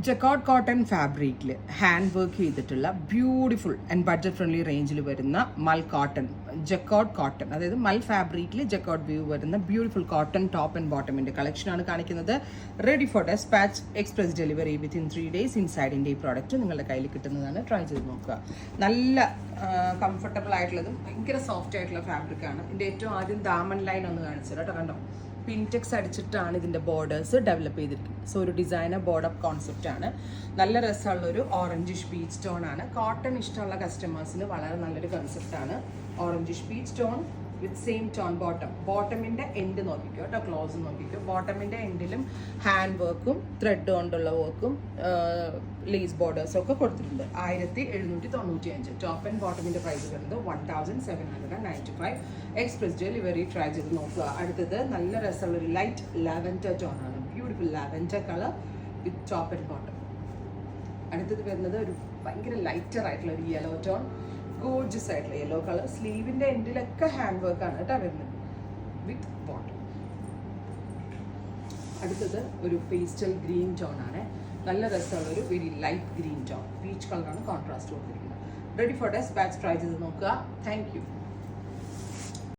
Jacquard cotton ഫാബ്രിക്കിൽ hand work ചെയ്തിട്ടുള്ള beautiful and budget friendly റേഞ്ചിൽ വരുന്ന മൽ കോട്ടൺ ജക്കാർഡ് കോട്ടൺ, അതായത് മൽ ഫാബ്രിക്കിൽ ജക്കാർഡ് വ്യൂ വരുന്ന ബ്യൂട്ടിഫുൾ കോട്ടൺ ടോപ്പ് ആൻഡ് ബോട്ടമിൻ്റെ കളക്ഷനാണ് കാണിക്കുന്നത്. Ready for despatch, express delivery within 3 days. ഇൻസൈഡിൻ്റെ ഈ പ്രോഡക്റ്റ് നിങ്ങളുടെ കയ്യിൽ കിട്ടുന്നതാണ്. ട്രൈ ചെയ്ത് നോക്കുക. നല്ല കംഫർട്ടബിൾ ആയിട്ടുള്ളതും ഭയങ്കര സോഫ്റ്റ് ആയിട്ടുള്ള ഫാബ്രിക്കാണ്. ഇതിൻ്റെ ഏറ്റവും ആദ്യം ദാമൻ ലൈൻ ഒന്ന് കാണിച്ചു കേട്ടോ. കണ്ടോ, പിൻടെക്സ് അടിച്ചിട്ടാണ് ഇതിൻ്റെ ബോർഡേഴ്സ് ഡെവലപ്പ് ചെയ്തിരിക്കുന്നത്. സോ ഒരു ഡിസൈനർ ബോർഡപ്പ് കോൺസെപ്റ്റ് ആണ്. നല്ല രസമുള്ളൊരു ഓറഞ്ചിഷ് പീച്ച് ടോൺ ആണ്. കോട്ടൺ ഇഷ്ടമുള്ള കസ്റ്റമേഴ്സിന് വളരെ നല്ലൊരു കൺസെപ്റ്റാണ്. Orangish peach tone with same tone ബോട്ടമിൻ്റെ എൻഡ് നോക്കിക്കോ കേട്ടോ, ക്ലോസ് നോക്കിക്കോ. ബോട്ടമിൻ്റെ എൻഡിലും ഹാൻഡ് വർക്കും ത്രെഡ് കൊണ്ടുള്ള വർക്കും ലേസ് ബോർഡേഴ്സും ഒക്കെ കൊടുത്തിട്ടുണ്ട്. 1795. ടോപ്പ് ആൻഡ് ബോട്ടമിൻ്റെ പ്രൈസ് വരുന്നത് 1795. Express delivery. ട്രൈ ചെയ്ത് നോക്കുക. അടുത്തത് നല്ല രസമുള്ളൊരു ലൈറ്റ് ലാവൻഡർ ടോൺ ആണ്. Beautiful lavender colour with top and bottom. അടുത്തത് വരുന്നത് ഒരു ഭയങ്കര ലൈറ്റർ ആയിട്ടുള്ള ഒരു യെല്ലോ ടോൺ, ഗോർജസ് ആയിട്ടുള്ള യെല്ലോ കളർ. സ്ലീവിൻ്റെ എൻഡിലൊക്കെ ഹാൻഡ് വർക്ക് ആണ് കേട്ടോ വരുന്നത് വിത്ത് ബോട്ടം. അടുത്തത് ഒരു പേസ്റ്റൽ ഗ്രീൻ ടോൺ ആണ്. നല്ല രസമുള്ള ഒരു very light green tone, peach കളറാണ് കോൺട്രാസ്റ്റ് കൊടുത്തിരിക്കുന്നത്. Ready for despatch. ട്രൈ ചെയ്ത് നോക്കുക. Thank U.